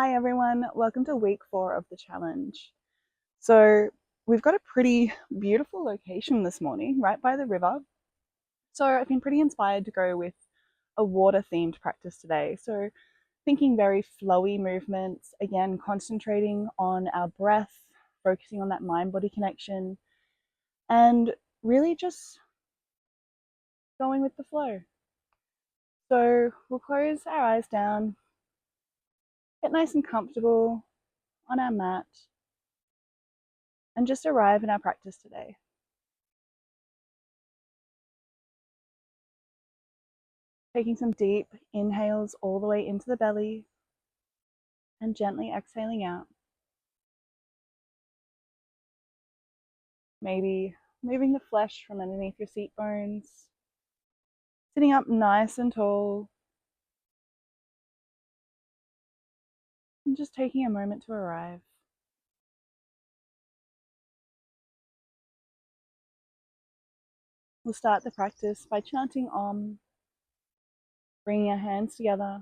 Hi everyone, welcome to week 4 of the challenge. So, we've got a pretty beautiful location this morning, right by the river. So, I've been pretty inspired to go with a water themed practice today. So, thinking very flowy movements, again, concentrating on our breath, focusing on that mind body connection, and really just going with the flow. So, we'll close our eyes down, get nice and comfortable on our mat, and just arrive in our practice today. Taking some deep inhales all the way into the belly and gently exhaling out. Maybe moving the flesh from underneath your seat bones, sitting up nice and tall, and just taking a moment to arrive. We'll start the practice by chanting Om, bringing our hands together.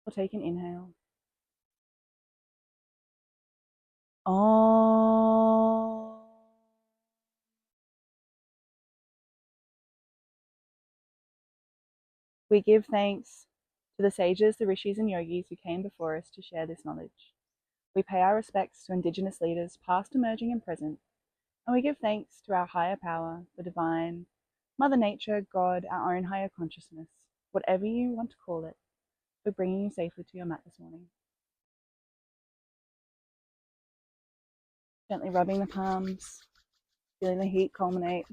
We'll take an inhale. Om. We give thanks to the sages, the rishis, and yogis who came before us to share this knowledge. We pay our respects to Indigenous leaders, past, emerging, and present, and we give thanks to our higher power, the divine, Mother Nature, God, our own higher consciousness, whatever you want to call it, for bringing you safely to your mat this morning. Gently rubbing the palms, feeling the heat culminate.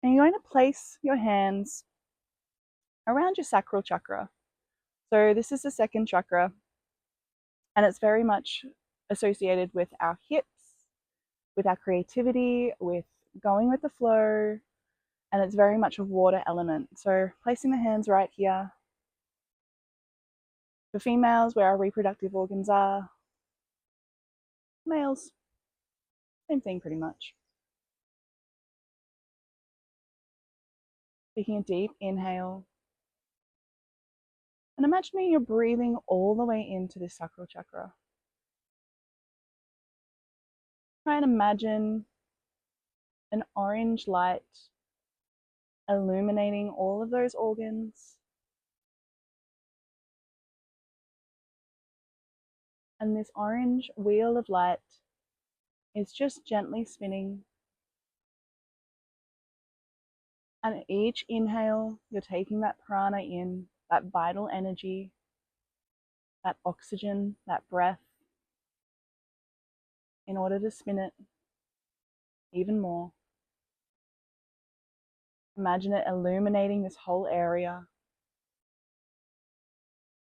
And you're going to place your hands around your sacral chakra. So this is the second chakra, and it's very much associated with our hips, with our creativity, with going with the flow, and it's very much a water element. So placing the hands right here. For females, where our reproductive organs are. Males, same thing pretty much. Taking a deep inhale. And imagining you're breathing all the way into this sacral chakra. Try and imagine an orange light illuminating all of those organs. And this orange wheel of light is just gently spinning. And at each inhale, you're taking that prana in, that vital energy, that oxygen, that breath, in order to spin it even more. Imagine it illuminating this whole area.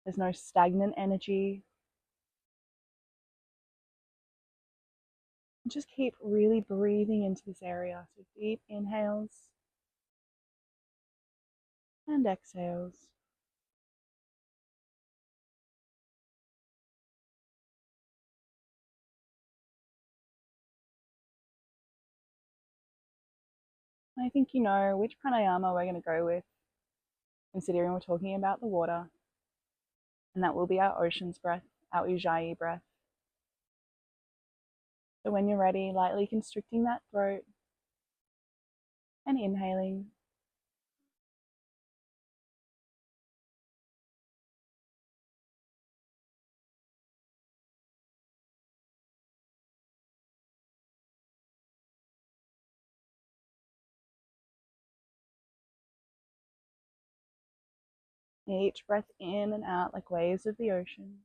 There's no stagnant energy. Just keep really breathing into this area. So deep inhales and exhales. I think you know which pranayama we're going to go with, considering we're talking about the water. And that will be our ocean's breath, our Ujjayi breath. So when you're ready, lightly constricting that throat and inhaling. Each breath in and out like waves of the ocean.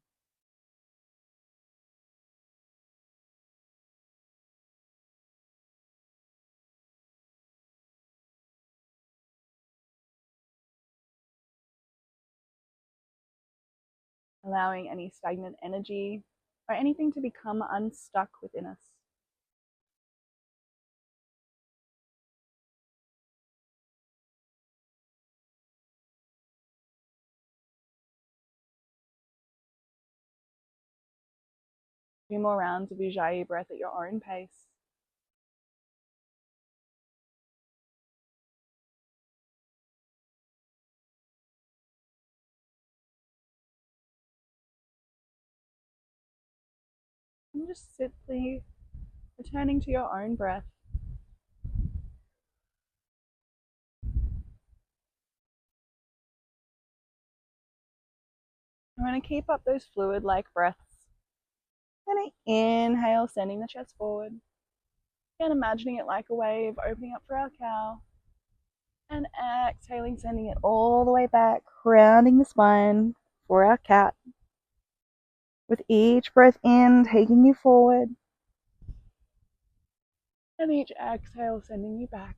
Allowing any stagnant energy or anything to become unstuck within us. Few more rounds of Ujjayi breath at your own pace. And just simply returning to your own breath. I'm going to keep up those fluid-like breaths. I'm going to inhale, sending the chest forward. Again, imagining it like a wave, opening up for our cow. And exhaling, sending it all the way back, rounding the spine for our cat. With each breath in, taking you forward. And each exhale, sending you back.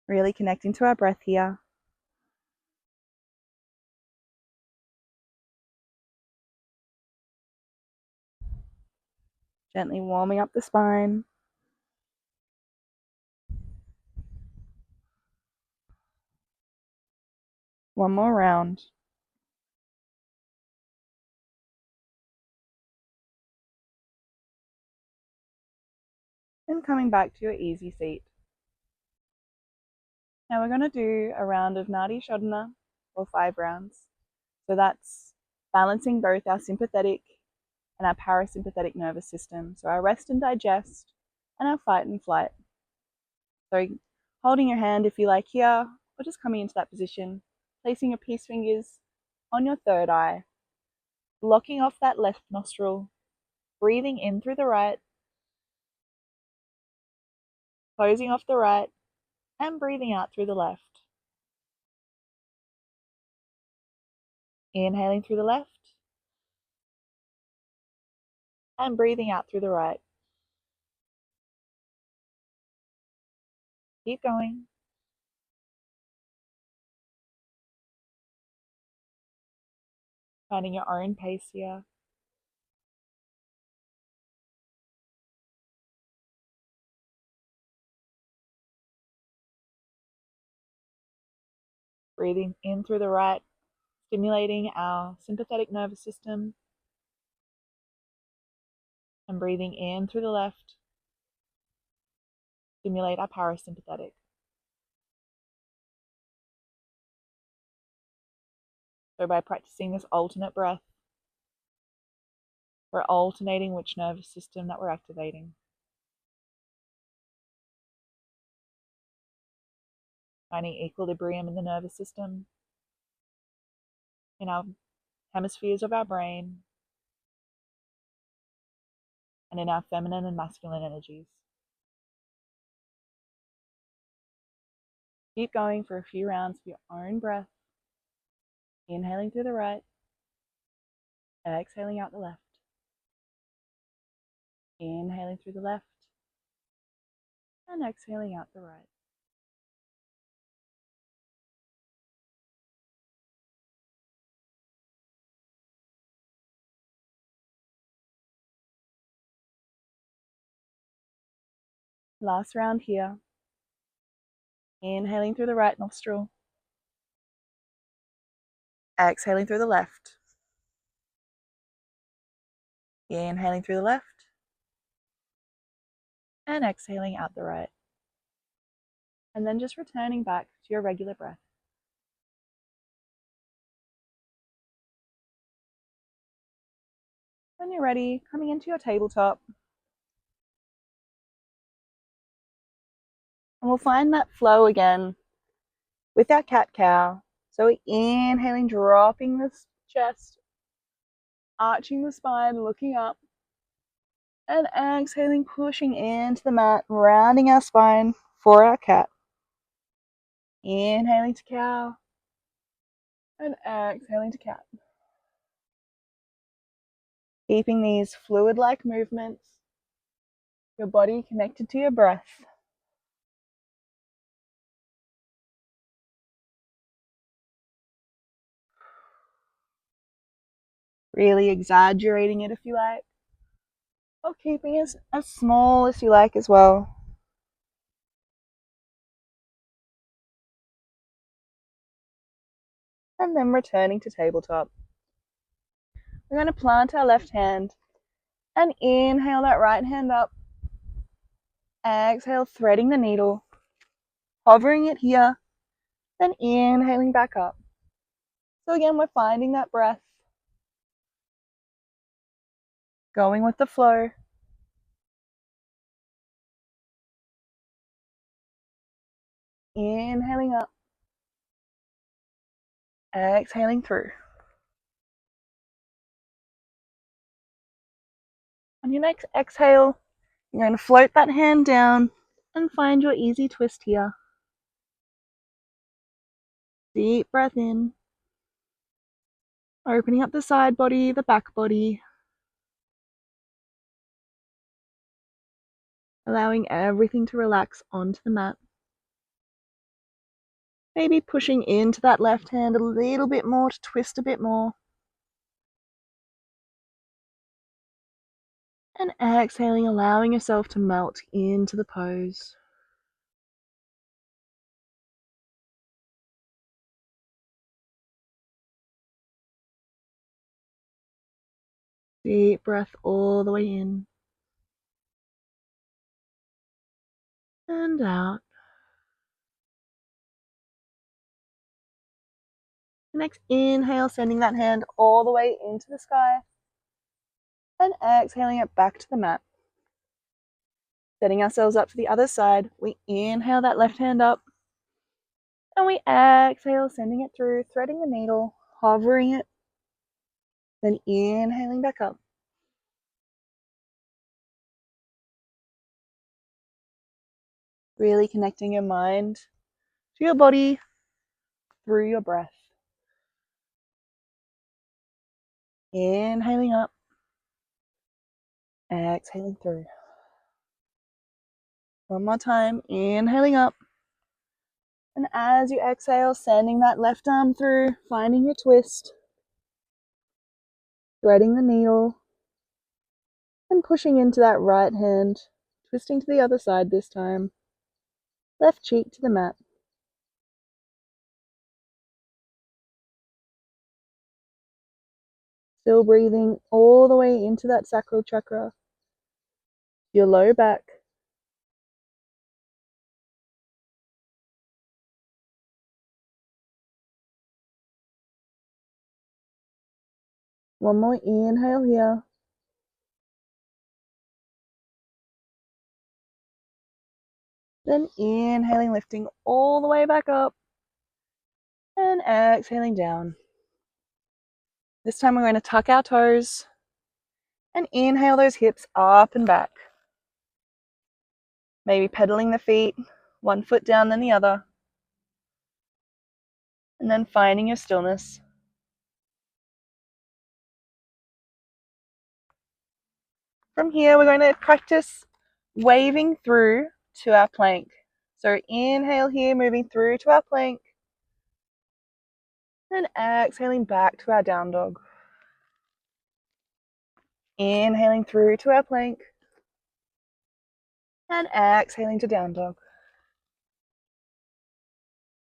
Really connecting to our breath here. Gently warming up the spine. One more round. And coming back to your easy seat. Now we're going to do a round of Nadi Shodhana, or 5 rounds. So that's balancing both our sympathetic and our parasympathetic nervous system. So our rest and digest and our fight and flight. So holding your hand if you like here, or just coming into that position, placing your peace fingers on your third eye, blocking off that left nostril, breathing in through the right, closing off the right, and breathing out through the left. Inhaling through the left, and breathing out through the right. Keep going. Finding your own pace here. Breathing in through the right, stimulating our sympathetic nervous system, and breathing in through the left, stimulate our parasympathetic. So by practicing this alternate breath, we're alternating which nervous system that we're activating. Finding equilibrium in the nervous system, in our hemispheres of our brain, and in our feminine and masculine energies. Keep going for a few rounds of your own breath. Inhaling through the right, exhaling out the left. Inhaling through the left, and exhaling out the right. Last round here. Inhaling through the right nostril, exhaling through the left. Inhaling through the left, and exhaling out the right. And then just returning back to your regular breath. When you're ready, coming into your tabletop. And we'll find that flow again with our cat-cow. So we're inhaling, dropping the chest, arching the spine, looking up. And exhaling, pushing into the mat, rounding our spine for our cat. Inhaling to cow. And exhaling to cat. Keeping these fluid-like movements, your body connected to your breath. Really exaggerating it if you like, or keeping it as small as you like as well. And then returning to tabletop. We're going to plant our left hand and inhale that right hand up. Exhale, threading the needle, hovering it here, then inhaling back up. So again, we're finding that breath. going with the flow. Inhaling up, exhaling through. On your next exhale, you're going to float that hand down and find your easy twist here. Deep breath in, opening up the side body, the back body, allowing everything to relax onto the mat. Maybe pushing into that left hand a little bit more to twist a bit more. And exhaling, allowing yourself to melt into the pose. Deep breath all the way in and out. Next inhale, sending that hand all the way into the sky and exhaling it back to the mat. Setting ourselves up for the other side, we inhale that left hand up and we exhale, sending it through, threading the needle, hovering it, then inhaling back up. Really connecting your mind to your body through your breath. Inhaling up, exhaling through. One more time, inhaling up. And as you exhale, sending that left arm through, finding your twist, threading the needle, and pushing into that right hand, twisting to the other side this time. Left cheek to the mat. Still breathing all the way into that sacral chakra, your low back. One more inhale here. Then inhaling, lifting all the way back up. And exhaling down. This time we're going to tuck our toes and inhale those hips up and back. Maybe pedaling the feet, one foot down then the other. And then finding your stillness. From here, we're going to practice waving through to our plank. So inhale here, moving through to our plank. And exhaling back to our down dog. Inhaling through to our plank. And exhaling to down dog.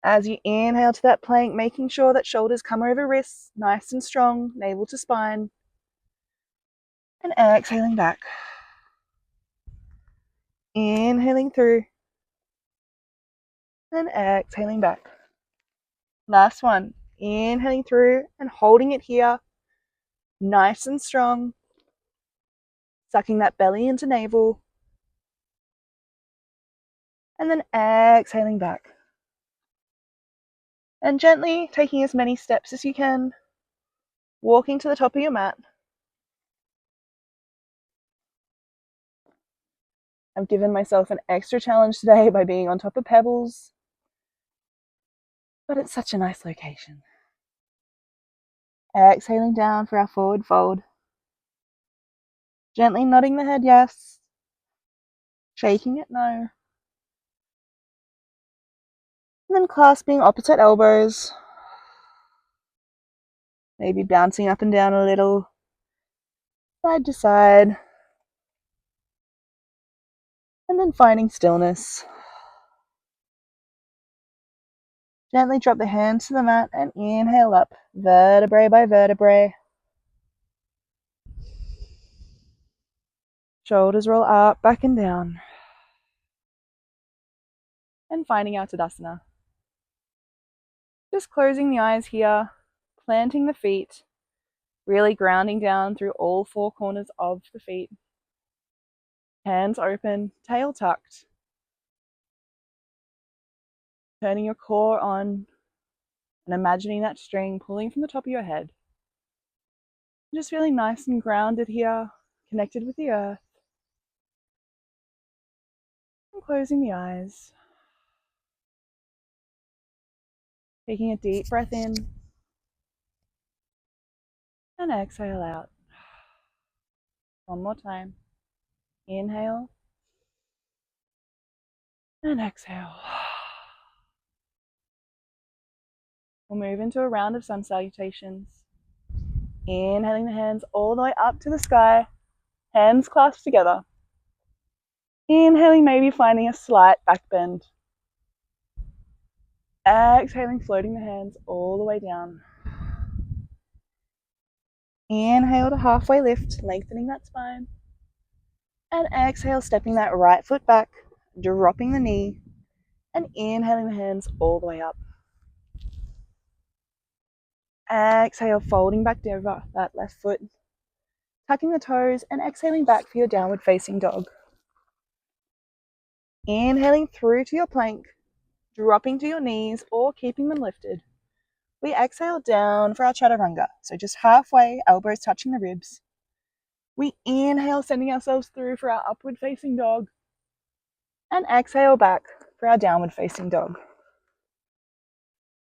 As you inhale to that plank, making sure that shoulders come over wrists, nice and strong, navel to spine. And exhaling back. Inhaling through. And exhaling back. Last one. Inhaling through and holding it here, nice and strong. Sucking that belly into navel. And then exhaling back. And gently taking as many steps as you can, walking to the top of your mat. I've given myself an extra challenge today by being on top of pebbles, but it's such a nice location. Exhaling down for our forward fold. Gently nodding the head yes, shaking it no. And then clasping opposite elbows. Maybe bouncing up and down a little, side to side. And then finding stillness. Gently drop the hands to the mat and inhale up, vertebrae by vertebrae. Shoulders roll up, back and down. And finding our Tadasana. Just closing the eyes here, planting the feet, Really grounding down through all four corners of the feet. Hands open, tail tucked. Turning your core on and imagining that string pulling from the top of your head. Just feeling nice and grounded here, connected with the earth. And closing the eyes. Taking a deep breath in and exhale out. One more time. Inhale and exhale. We'll move into a round of sun salutations. Inhaling the hands all the way up to the sky, hands clasped together. Inhaling, maybe finding a slight back bend. Exhaling, floating the hands all the way down. Inhale to halfway lift, lengthening that spine. And exhale, stepping that right foot back, dropping the knee, and inhaling the hands all the way up. Exhale, folding back over that left foot, tucking the toes, and exhaling back for your downward facing dog. Inhaling through to your plank, dropping to your knees or keeping them lifted. We exhale down for our chaturanga, so just halfway, elbows touching the ribs. We inhale, sending ourselves through for our upward facing dog, and exhale back for our downward facing dog.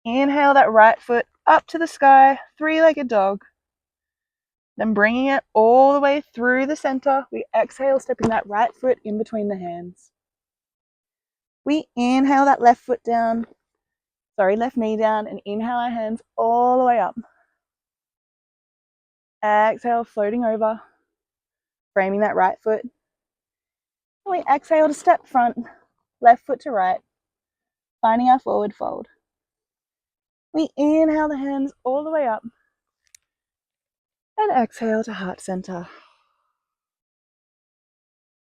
Inhale that right foot up to the sky, three-legged dog. Then bringing it all the way through the center, we exhale, stepping that right foot in between the hands. We inhale that left knee down, and inhale our hands all the way up. Exhale, floating over, framing that right foot. And we exhale to step front, left foot to right, finding our forward fold. We inhale the hands all the way up, and exhale to heart center.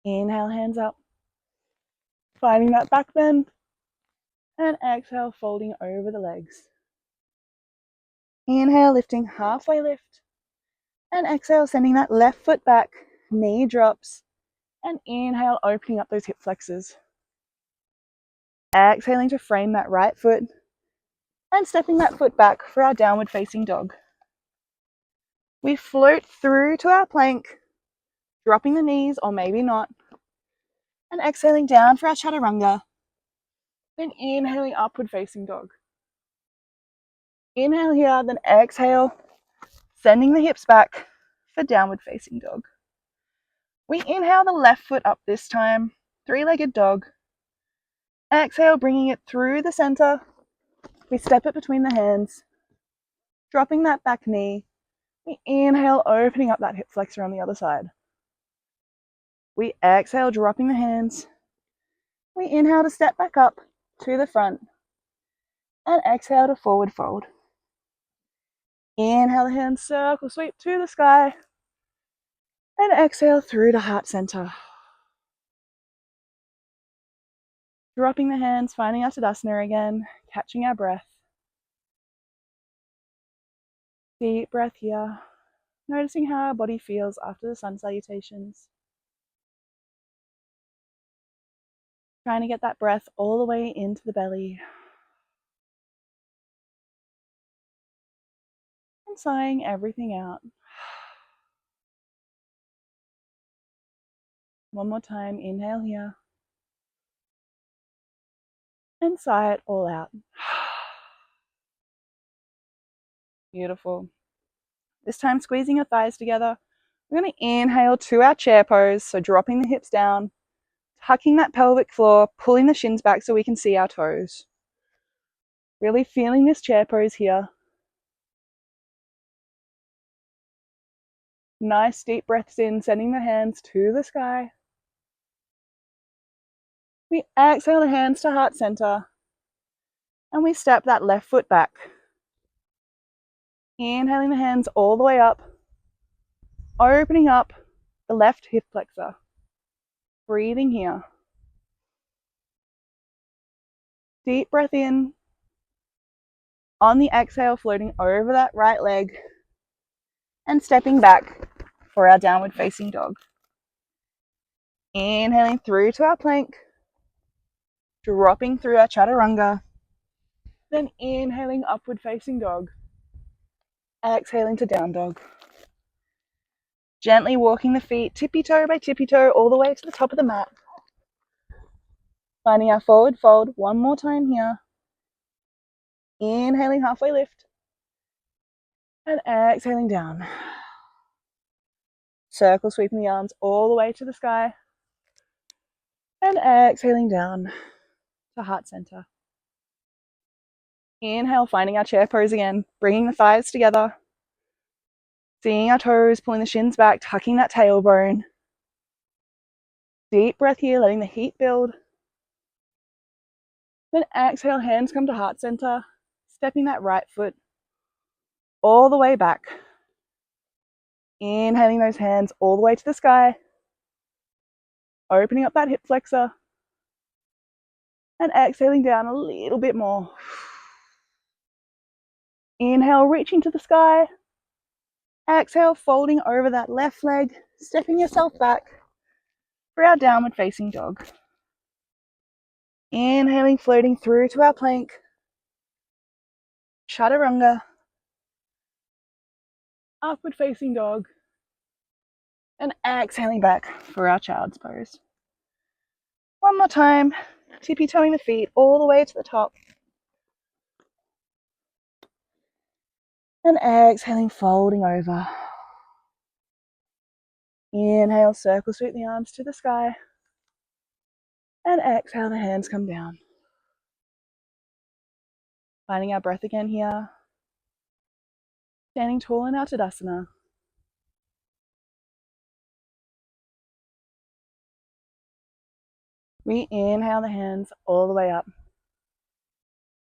Inhale, hands up, finding that back bend, and exhale, folding over the legs. Inhale, lifting halfway lift, and exhale, sending that left foot back, knee drops, and inhale, opening up those hip flexors. Exhaling to frame that right foot, and stepping that foot back for our downward facing dog. We float through to our plank, dropping the knees, or maybe not, and exhaling down for our chaturanga, then inhaling upward facing dog. Inhale here, then exhale, sending the hips back for downward facing dog. We inhale the left foot up this time, three-legged dog. Exhale, bringing it through the center. We step it between the hands, dropping that back knee. We inhale, opening up that hip flexor on the other side. We exhale, dropping the hands. We inhale to step back up to the front, and exhale to forward fold. Inhale, the hands circle, sweep to the sky, and exhale through to heart center. Dropping the hands, finding our Tadasana again, catching our breath. Deep breath here, noticing how our body feels after the sun salutations. Trying to get that breath all the way into the belly. And sighing everything out. One more time, inhale here. And sigh it all out. Beautiful. This time, squeezing your thighs together. We're going to inhale to our chair pose, so dropping the hips down, tucking that pelvic floor, pulling the shins back so we can see our toes. Really feeling this chair pose here. Nice deep breaths in, sending the hands to the sky. We exhale the hands to heart center, and we step that left foot back. Inhaling the hands all the way up, opening up the left hip flexor. Breathing here. Deep breath in. On the exhale, floating over that right leg. and stepping back for our downward facing dog. Inhaling through to our plank, dropping through our chaturanga, then inhaling upward facing dog, exhaling to down dog. Gently walking the feet tippy toe by tippy toe all the way to the top of the mat. Finding our forward fold one more time here. Inhaling halfway lift and exhaling down. Circle sweeping the arms all the way to the sky and exhaling down to heart center. Inhale, finding our chair pose again, bringing the thighs together, seeing our toes, pulling the shins back, tucking that tailbone. Deep breath here, letting the heat build. Then exhale, hands come to heart center, stepping that right foot all the way back. Inhaling those hands all the way to the sky, opening up that hip flexor, and exhaling down a little bit more. Inhale, reaching to the sky. Exhale, folding over that left leg, stepping yourself back for our downward facing dog. Inhaling, floating through to our plank, chaturanga, upward facing dog, and exhaling back for our child's pose. One more time, tippy toeing the feet all the way to the top. And exhaling, folding over. Inhale, circle sweep the arms to the sky. And exhale, the hands come down. Finding our breath again here. Standing tall in our Tadasana. We inhale the hands all the way up.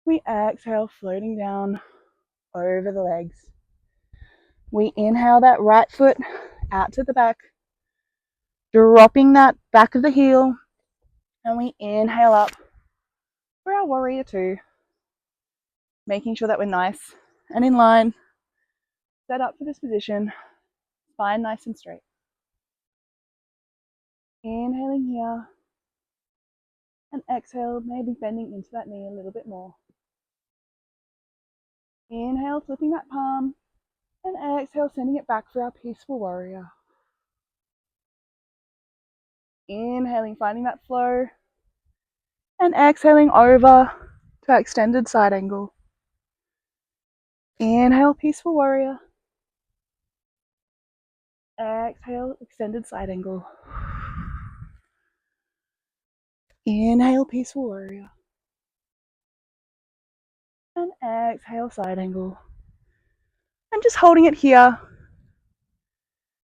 We exhale, floating down over the legs. We inhale that right foot out to the back, dropping that back of the heel, and we inhale up for our warrior two, making sure that we're nice and in line, set up for this position, spine nice and straight. Inhaling here, and exhale, maybe bending into that knee a little bit more. Inhale, flipping that palm, and exhale, sending it back for our peaceful warrior. Inhaling, finding that flow, and exhaling over to our extended side angle. Inhale, peaceful warrior. Exhale, extended side angle. Inhale, peaceful warrior. And exhale, side angle. And just holding it here.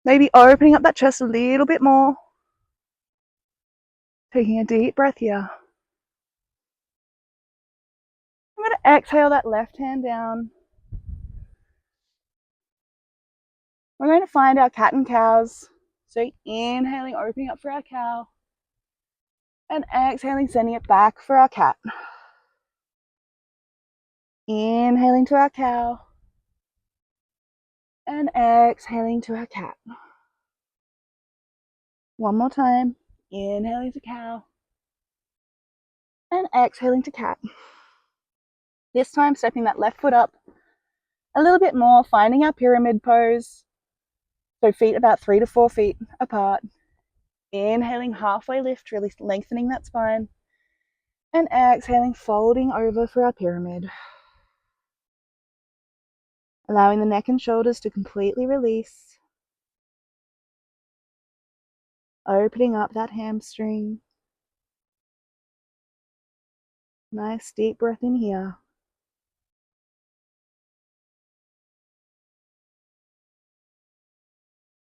Maybe opening up that chest a little bit more. Taking a deep breath here. I'm going to exhale that left hand down. We're going to find our cat and cows. So inhaling, opening up for our cow. And exhaling, sending it back for our cat. Inhaling to our cow. And exhaling to our cat. One more time. Inhaling to cow. And exhaling to cat. This time, stepping that left foot up a little bit more, finding our pyramid pose. So feet about 3 to 4 feet apart. Inhaling, halfway lift, really lengthening that spine. And exhaling, folding over for our pyramid. Allowing the neck and shoulders to completely release. Opening up that hamstring. Nice deep breath in here.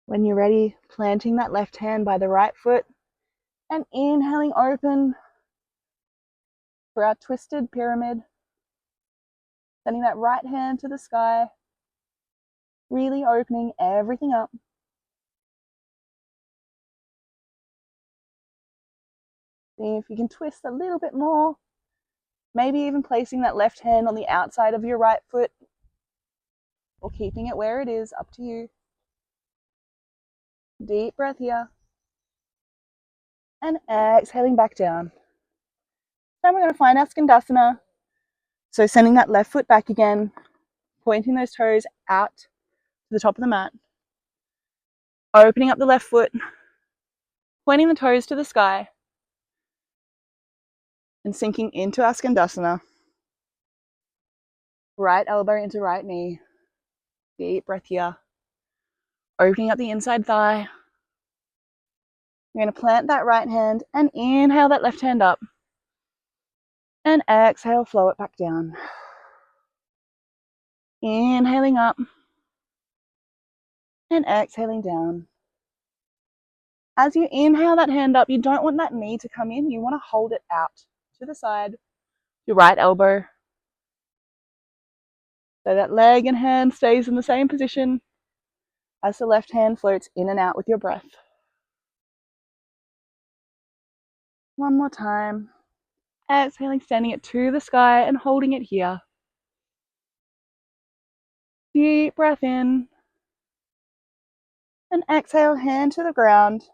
When you're ready, planting that left hand by the right foot and inhaling open for our twisted pyramid. Sending that right hand to the sky, really opening everything up. See if you can twist a little bit more. Maybe even placing that left hand on the outside of your right foot or keeping it where it is, up to you. Deep breath here. And exhaling back down. Then we're going to find our Skandasana. So sending that left foot back again, pointing those toes out to the top of the mat. Opening up the left foot, pointing the toes to the sky, and sinking into our Skandasana. Right elbow into right knee. Deep breath here. Opening up the inside thigh. You're going to plant that right hand and inhale that left hand up. And exhale, flow it back down. Inhaling up and exhaling down. As you inhale that hand up, you don't want that knee to come in. You want to hold it out to the side, your right elbow. So that leg and hand stays in the same position as the left hand floats in and out with your breath. One more time. Exhaling, sending it to the sky and holding it here. Deep breath in. And exhale, hand to the ground.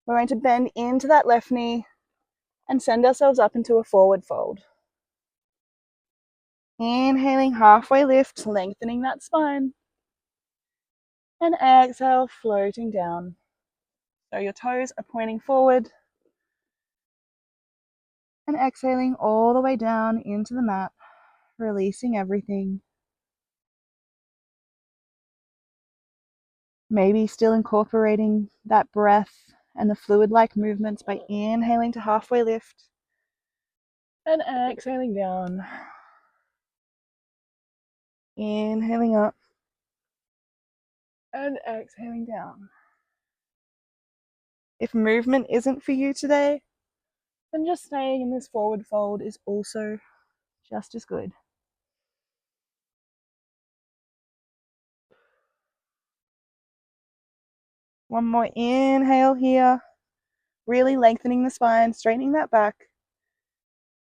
We're going to bend into that left knee and send ourselves up into a forward fold. Inhaling, halfway lift, lengthening that spine. And exhale, floating down. So your toes are pointing forward. And exhaling all the way down into the mat, releasing everything. Maybe still incorporating that breath and the fluid-like movements by inhaling to halfway lift and exhaling down. Inhaling up and exhaling down. If movement isn't for you today, then just staying in this forward fold is also just as good. One more inhale here, really lengthening the spine, straightening that back,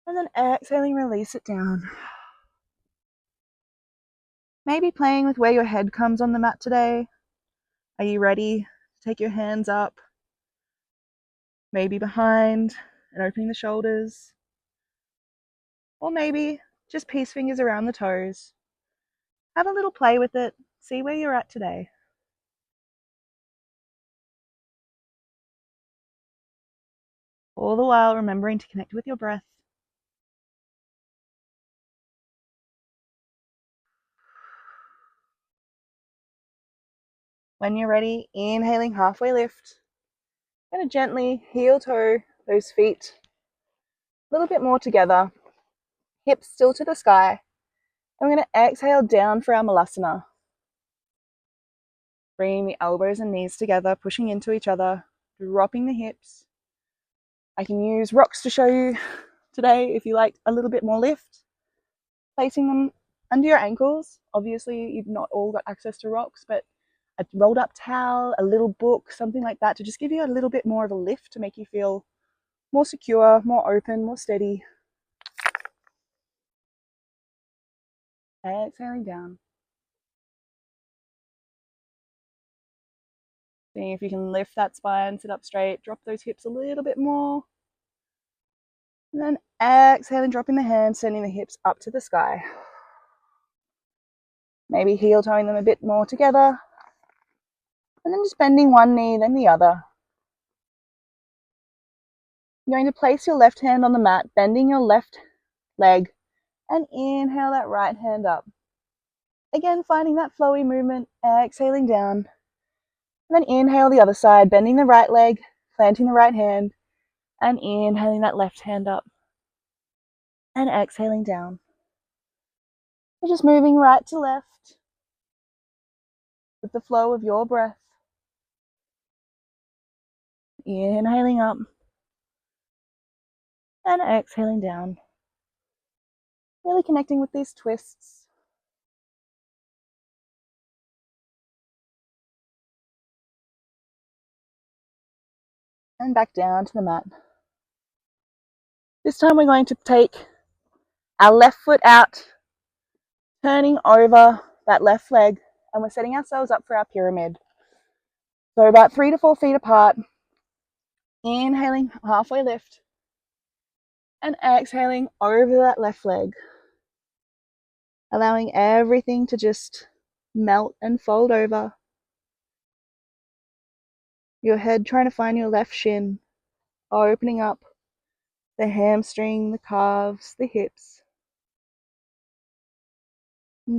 and then exhaling, release it down. Maybe playing with where your head comes on the mat today. Are you ready to take your hands up? Maybe behind and opening the shoulders. Or maybe just peace fingers around the toes. Have a little play with it. See where you're at today. All the while remembering to connect with your breath. When you're ready, inhaling, halfway lift. Going to gently heel toe those feet a little bit more together. Hips still to the sky. And we're going to exhale down for our Malasana. Bringing the elbows and knees together, pushing into each other, dropping the hips. I can use rocks to show you today if you like a little bit more lift. Placing them under your ankles. Obviously, you've not all got access to rocks, but a rolled up towel, a little book, something like that to just give you a little bit more of a lift to make you feel more secure, more open, more steady. Exhaling down. Seeing if you can lift that spine, sit up straight, drop those hips a little bit more. And then exhaling, dropping the hands, sending the hips up to the sky. Maybe heel toeing them a bit more together. And then just bending one knee, then the other. You're going to place your left hand on the mat, bending your left leg, and inhale that right hand up. Again, finding that flowy movement, exhaling down. And then inhale the other side, bending the right leg, planting the right hand, and inhaling that left hand up. And exhaling down. You're just moving right to left with the flow of your breath. Inhaling up and exhaling down. Really connecting with these twists. And back down to the mat. This time we're going to take our left foot out, turning over that left leg, and we're setting ourselves up for our pyramid. So about 3 to 4 feet apart. Inhaling, halfway lift. And exhaling over that left leg. Allowing everything to just melt and fold over. Your head trying to find your left shin, opening up the hamstring, the calves, the hips.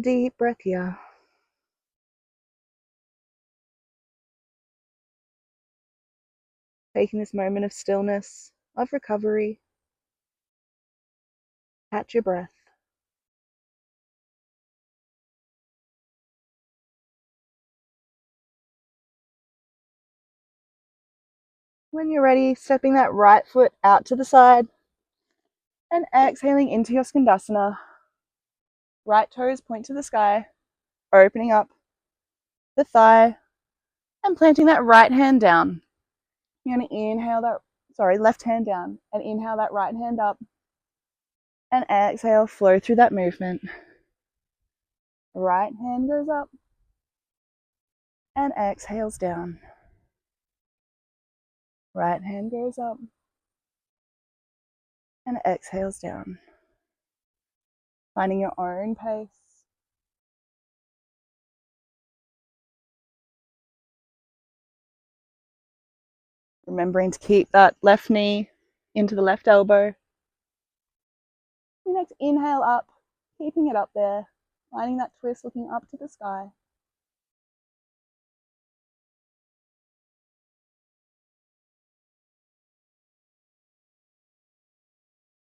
Deep breath here. Taking this moment of stillness, of recovery. Catch your breath. When you're ready, stepping that right foot out to the side and exhaling into your Skandasana. Right toes point to the sky, opening up the thigh and planting that right hand down. You're going to inhale that, left hand down and inhale that right hand up and exhale, flow through that movement. Right hand goes up and exhales down. Right hand goes up and exhales down. Finding your own pace. Remembering to keep that left knee into the left elbow. Your next inhale up, keeping it up there, finding that twist, looking up to the sky.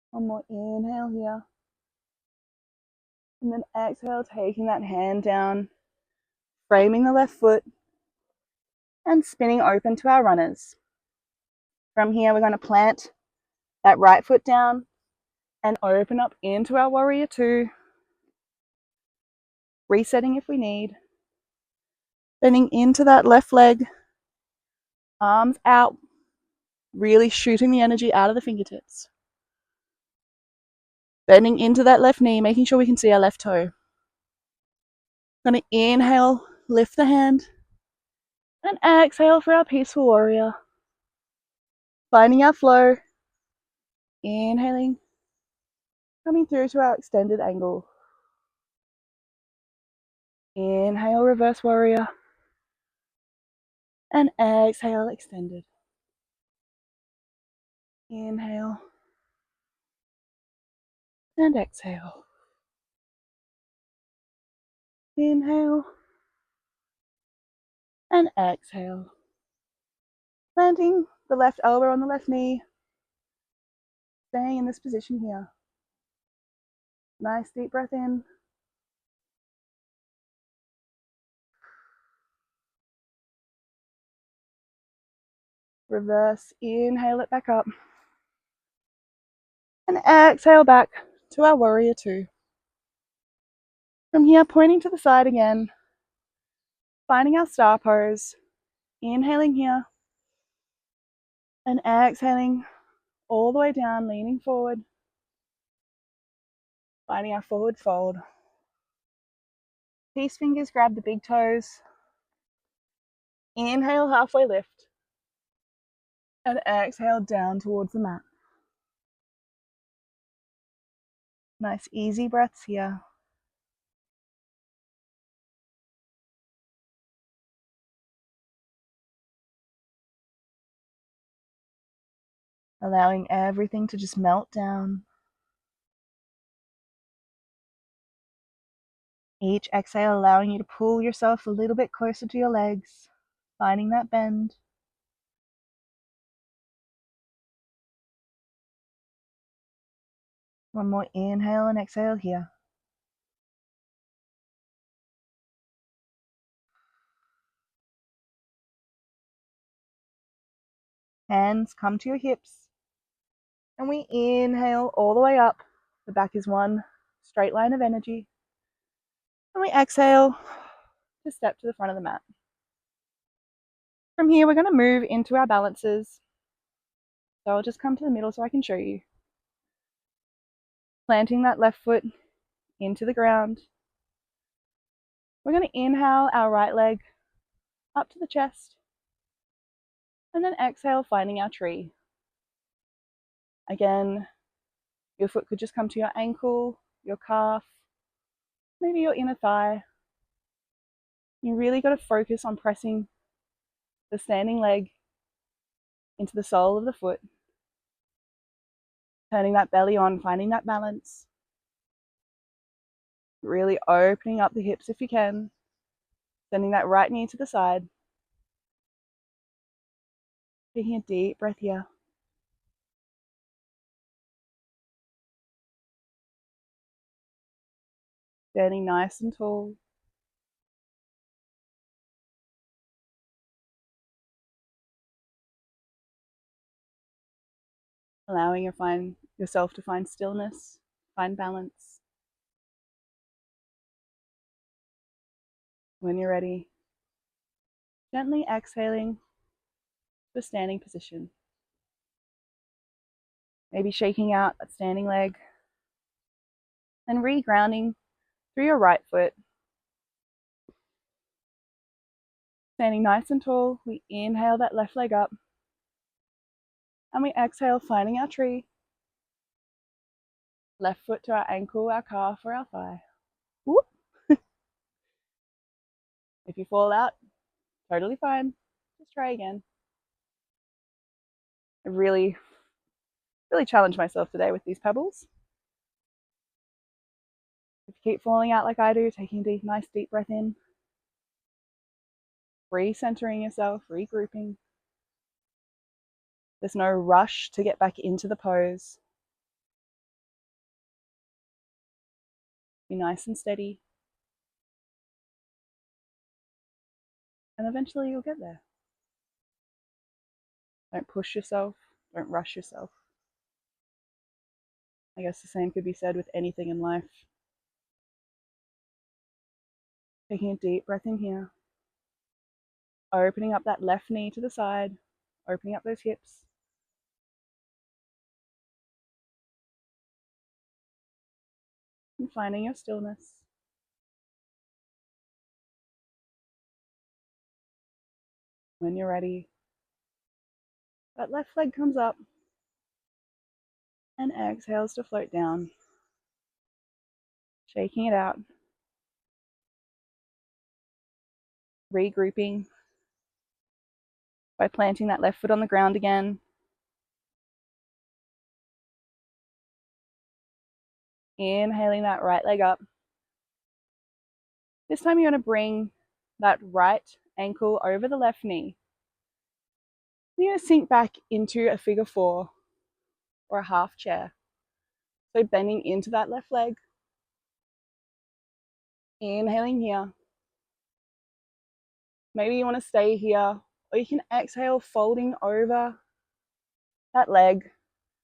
One more inhale here. And then exhale, taking that hand down, framing the left foot, and spinning open to our runners. From here, we're going to plant that right foot down and open up into our warrior two. Resetting if we need. Bending into that left leg, arms out, really shooting the energy out of the fingertips. Bending into that left knee, making sure we can see our left toe. Going to inhale, lift the hand, and exhale for our peaceful warrior. Finding our flow. Inhaling, coming through to our extended angle. Inhale, reverse warrior. And exhale, extended. Inhale. And exhale. Inhale. And exhale. Planting the left elbow on the left knee. Staying in this position here. Nice deep breath in. Reverse, inhale it back up. And exhale back to our warrior two. From here, pointing to the side again. Finding our star pose. Inhaling here. And exhaling all the way down, leaning forward. Finding our forward fold. Peace fingers grab the big toes. Inhale, halfway lift. And exhale down towards the mat. Nice easy breaths here. Allowing everything to just melt down. Each exhale allowing you to pull yourself a little bit closer to your legs, finding that bend. One more inhale and exhale here. Hands come to your hips. And we inhale all the way up. The back is one straight line of energy. And we exhale to step to the front of the mat. From here, we're going to move into our balances. So I'll just come to the middle so I can show you. Planting that left foot into the ground. We're going to inhale our right leg up to the chest And then exhale, finding our tree. Again, your foot could just come to your ankle, your calf, maybe your inner thigh. You really got to focus on pressing the standing leg into the sole of the foot, turning that belly on, finding that balance, really opening up the hips if you can, sending that right knee to the side, taking a deep breath here. Standing nice and tall. Allowing yourself to find stillness, find balance. When you're ready, gently exhaling to a standing position. Maybe shaking out that standing leg and re-grounding through your right foot. Standing nice and tall, we inhale that left leg up and we exhale, finding our tree. Left foot to our ankle, our calf, or our thigh. Whoop. If you fall out, totally fine. Just try again. I really challenged myself today with these pebbles. If you keep falling out like I do, taking a nice deep breath in, re-centering yourself, regrouping. There's no rush to get back into the pose. Be nice and steady. And eventually you'll get there. Don't push yourself. Don't rush yourself. I guess the same could be said with anything in life. Taking a deep breath in here. Opening up that left knee to the side. Opening up those hips. And finding your stillness. When you're ready, that left leg comes up and exhales to float down. Shaking it out. Regrouping by planting that left foot on the ground again. Inhaling that right leg up. This time you're going to bring that right ankle over the left knee. You're going to sink back into a figure four or a half chair. So bending into that left leg. Inhaling here. Maybe you want to stay here, or you can exhale, folding over that leg.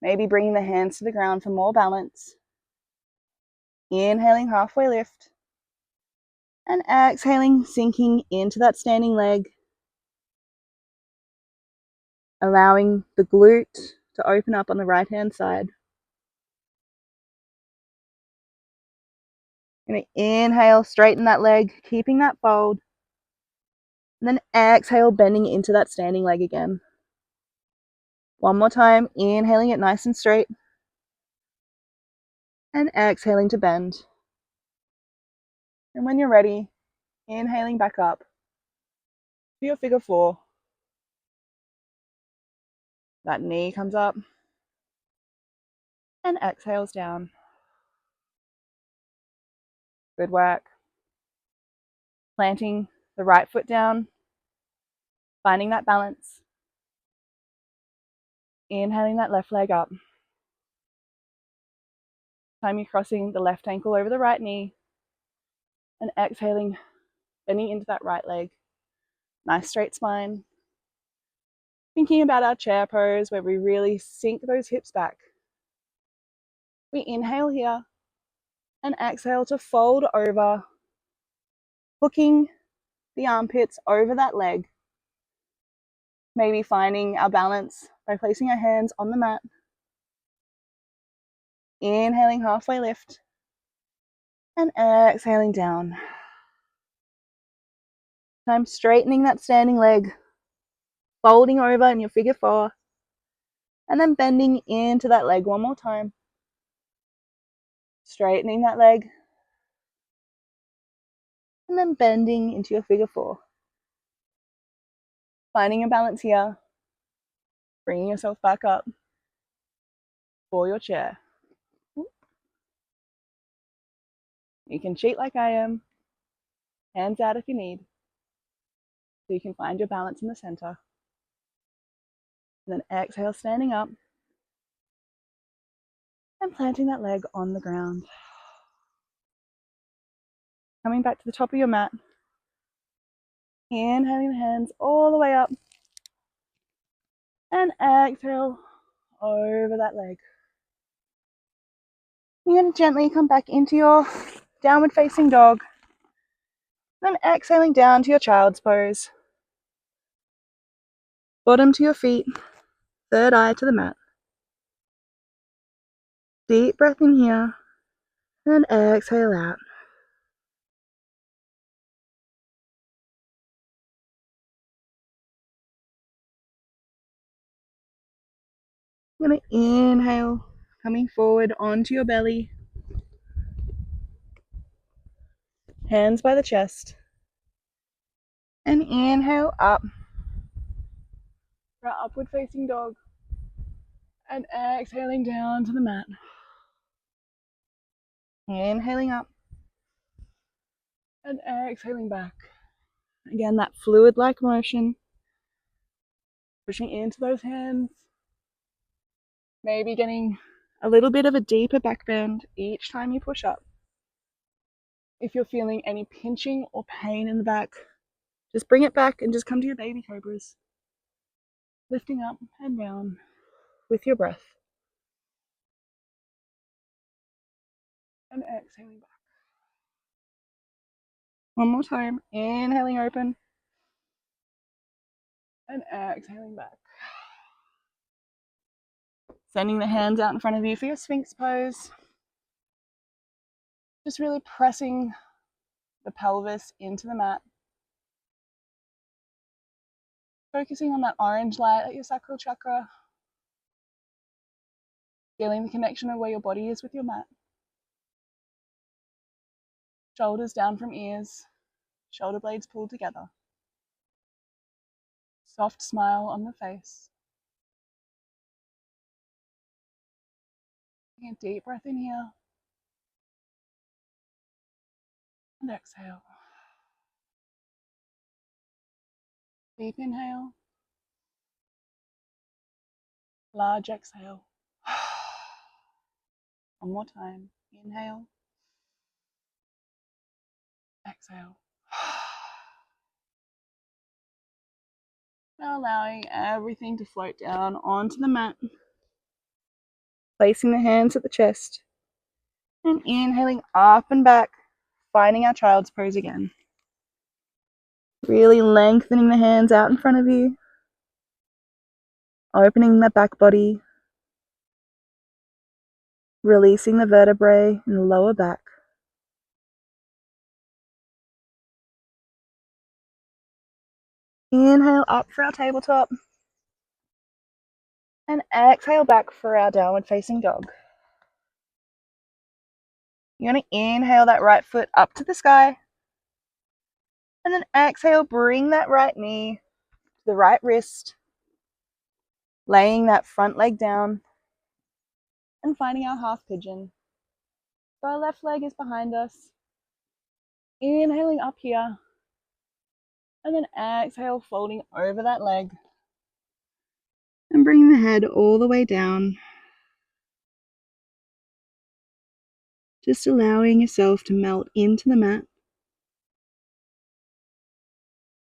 Maybe bringing the hands to the ground for more balance. Inhaling, halfway lift. And exhaling, sinking into that standing leg. Allowing the glute to open up on the right-hand side. Going to inhale, straighten that leg, keeping that fold. And then exhale, bending into that standing leg again. One more time, inhaling it nice and straight. And exhaling to bend. And when you're ready, inhaling back up to your figure four. That knee comes up and exhales down. Good work. Planting the right foot down, finding that balance. Inhaling that left leg up. Time you're crossing the left ankle over the right knee and exhaling, bending into that right leg. Nice straight spine. Thinking about our chair pose where we really sink those hips back. We inhale here and exhale to fold over, hooking the armpits over that leg. Maybe finding our balance by placing our hands on the mat. Inhaling, halfway lift. And exhaling down. Time straightening that standing leg. folding over in your figure four, and then bending into that leg one more time. Straightening that leg, and then bending into your figure four. Finding your balance here, bringing yourself back up for your chair. You can cheat like I am, hands out if you need, so you can find your balance in the center. And then exhale, standing up and planting that leg on the ground. Coming back to the top of your mat, inhaling the hands all the way up, and exhale over that leg. You're going to gently come back into your downward facing dog, then exhaling down to your child's pose. Bottom to your feet, third eye to the mat. Deep breath in here, and exhale out. I'm going to inhale, coming forward onto your belly, hands by the chest, and inhale up for our upward facing dog, and exhaling down to the mat. Inhaling up, and exhaling back. Again, that fluid-like motion, pushing into those hands, maybe getting a little bit of a deeper back bend each time you push up. If you're feeling any pinching or pain in the back, just bring it back and just come to your baby cobras. Lifting up and down with your breath. And exhaling back. One more time. Inhaling open. And exhaling back. Sending the hands out in front of you for your Sphinx pose. Just really pressing the pelvis into the mat. Focusing on that orange light at your sacral chakra. Feeling the connection of where your body is with your mat. Shoulders down from ears. Shoulder blades pulled together. Soft smile on the face. Taking a deep breath in here. And exhale. Deep inhale. Large exhale. One more time. Inhale. Exhale. Now allowing everything to float down onto the mat. Placing the hands at the chest. And inhaling up and back. Finding our child's pose again. Really lengthening the hands out in front of you. Opening the back body. Releasing the vertebrae in the lower back. Inhale up for our tabletop. And exhale back for our downward facing dog. You're going to inhale that right foot up to the sky. And then exhale, bring that right knee to the right wrist. Laying that front leg down. And finding our half pigeon. So our left leg is behind us. Inhaling up here. And then exhale, folding over that leg. And bring the head all the way down. Just allowing yourself to melt into the mat.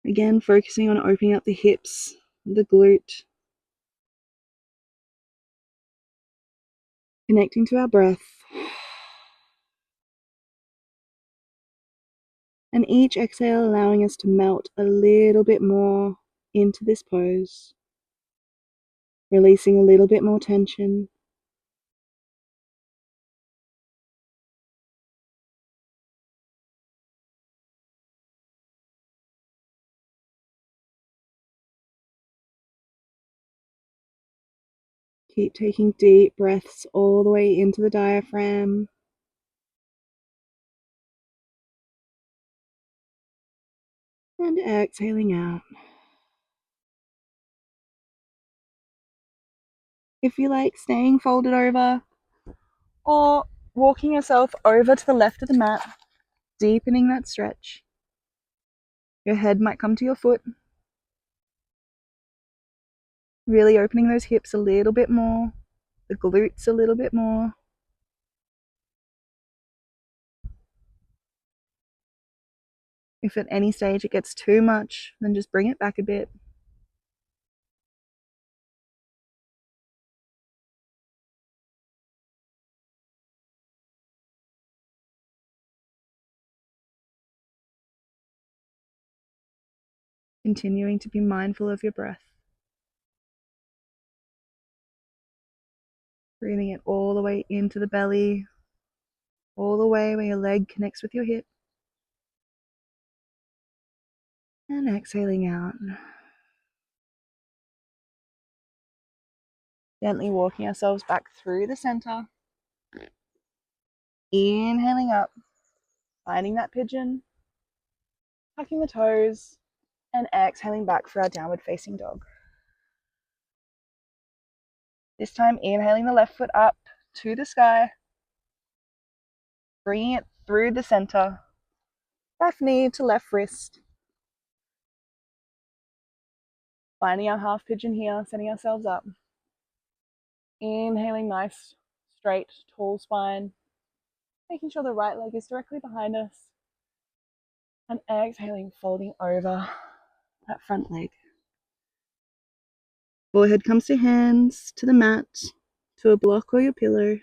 Again, focusing on opening up the hips, the glute. Connecting to our breath. And each exhale allowing us to melt a little bit more into this pose. Releasing a little bit more tension. Keep taking deep breaths all the way into the diaphragm. And exhaling out. If you like staying folded over or walking yourself over to the left of the mat, deepening that stretch. Your head might come to your foot. Really opening those hips a little bit more, the glutes a little bit more. If at any stage it gets too much, then just bring it back a bit. Continuing to be mindful of your breath. Breathing it all the way into the belly, all the way where your leg connects with your hip. And exhaling out. Gently walking ourselves back through the center. Inhaling up, finding that pigeon, tucking the toes, and exhaling back for our downward facing dog. This time, inhaling the left foot up to the sky, bringing it through the center, left knee to left wrist. Finding our half pigeon here, setting ourselves up. Inhaling nice, straight, tall spine, making sure the right leg is directly behind us. And exhaling, folding over that front leg. Forehead comes to hands, to the mat, to a block or your pillow.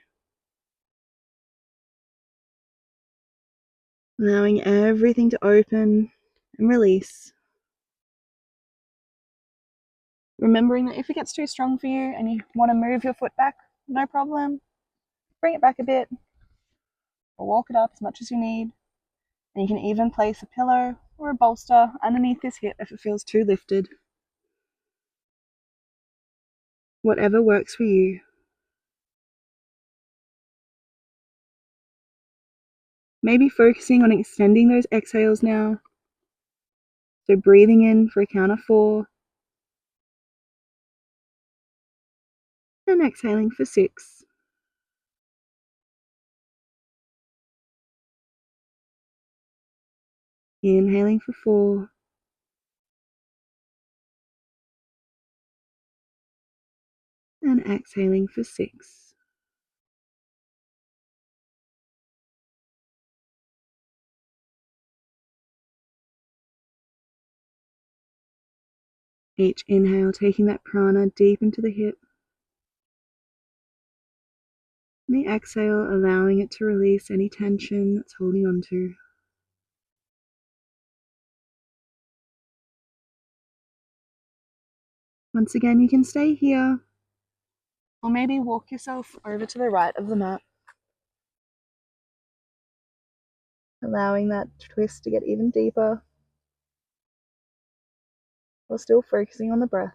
Allowing everything to open and release. Remembering that if it gets too strong for you and you want to move your foot back, no problem. Bring it back a bit or walk it up as much as you need. And you can even place a pillow or a bolster underneath this hip if it feels too lifted. Whatever works for you. Maybe focusing on extending those exhales now. So breathing in for a count of 4. And exhaling for 6. Inhaling for 4. And exhaling for 6. Each inhale taking that prana deep into the hip. And the exhale allowing it to release any tension it's holding on to. Once again, you can stay here, or maybe walk yourself over to the right of the mat, allowing that twist to get even deeper, while still focusing on the breath.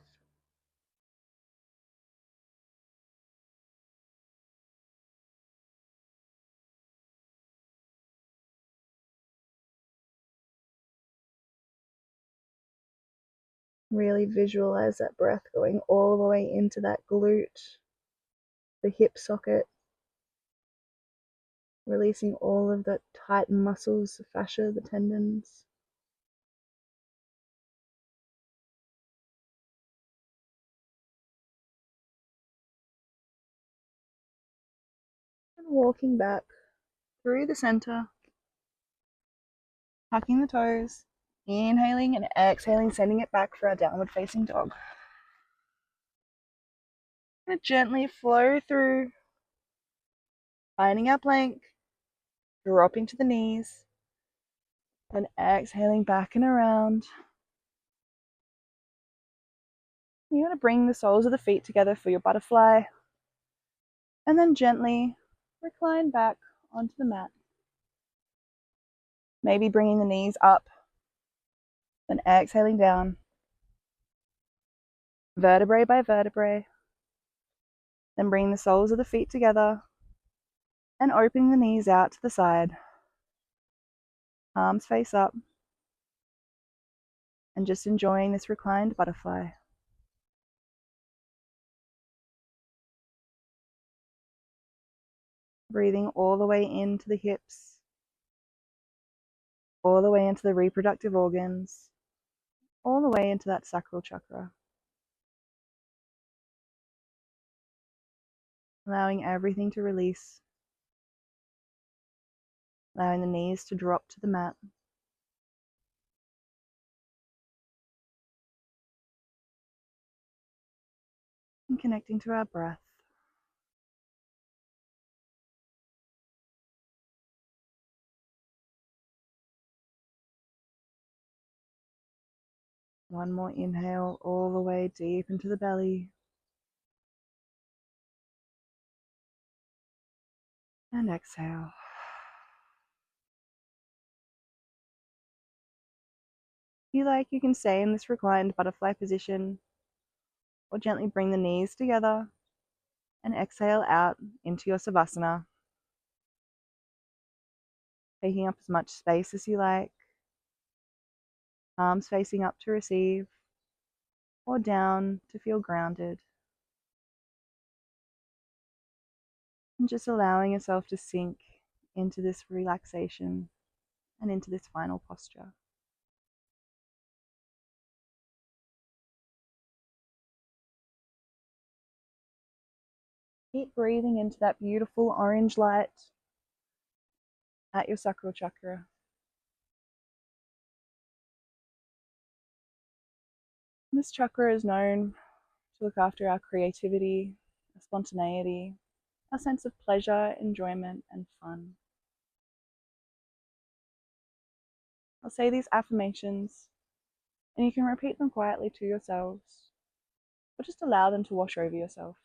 Really visualize that breath going all the way into that glute, the hip socket, releasing all of the tight muscles, the fascia, the tendons. And walking back through the center, tucking the toes, inhaling and exhaling, sending it back for our downward facing dog. And gently flow through, finding our plank, dropping to the knees, and exhaling back and around. You want to bring the soles of the feet together for your butterfly, and then gently recline back onto the mat. Maybe bringing the knees up, then exhaling down, vertebrae by vertebrae. Then bring the soles of the feet together and opening the knees out to the side. Palms face up. And just enjoying this reclined butterfly. Breathing all the way into the hips, all the way into the reproductive organs, all the way into that sacral chakra. Allowing everything to release, allowing the knees to drop to the mat. And connecting to our breath. One more inhale all the way deep into the belly. And exhale. If you like, you can stay in this reclined butterfly position or gently bring the knees together and exhale out into your Savasana, taking up as much space as you like, palms facing up to receive or down to feel grounded. And just allowing yourself to sink into this relaxation and into this final posture. Keep breathing into that beautiful orange light at your sacral chakra. This chakra is known to look after our creativity, our spontaneity, our sense of pleasure, enjoyment, and fun. I'll say these affirmations, and you can repeat them quietly to yourselves, or just allow them to wash over yourself.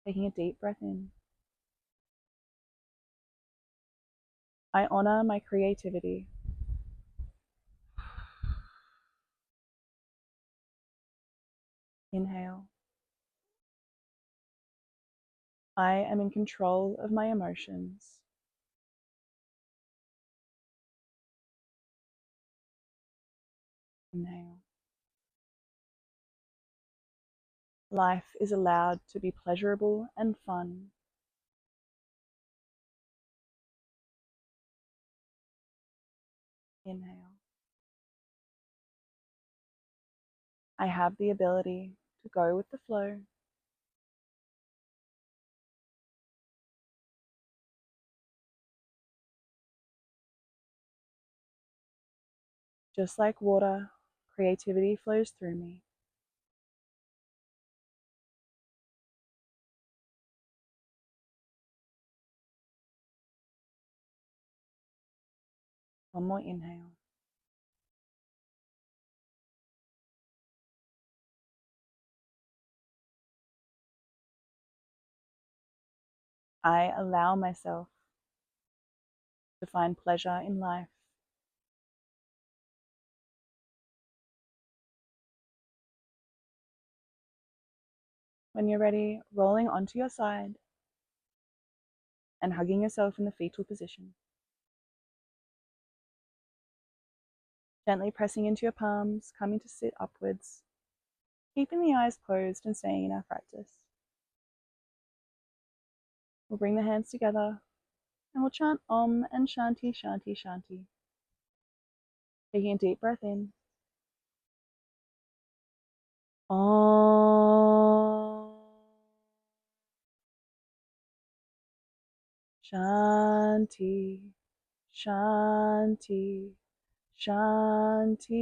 Taking a deep breath in. I honor my creativity. Inhale. I am in control of my emotions. Inhale. Life is allowed to be pleasurable and fun. Inhale. I have the ability to go with the flow. Just like water, creativity flows through me. One more inhale. I allow myself to find pleasure in life. When you're ready, rolling onto your side and hugging yourself in the fetal position. Gently pressing into your palms, coming to sit upwards, keeping the eyes closed and staying in our practice. We'll bring the hands together and we'll chant Om and Shanti, Shanti, Shanti. Taking a deep breath in. Om Shanti, Shanti, Shanti.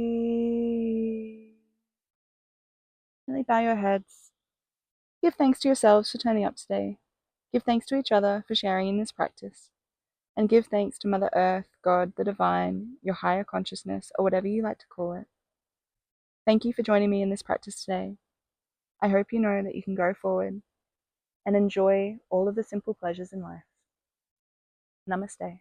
Gently bow your heads. Give thanks to yourselves for turning up today. Give thanks to each other for sharing in this practice. And give thanks to Mother Earth, God, the Divine, your higher consciousness, or whatever you like to call it. Thank you for joining me in this practice today. I hope you know that you can go forward and enjoy all of the simple pleasures in life. Namaste.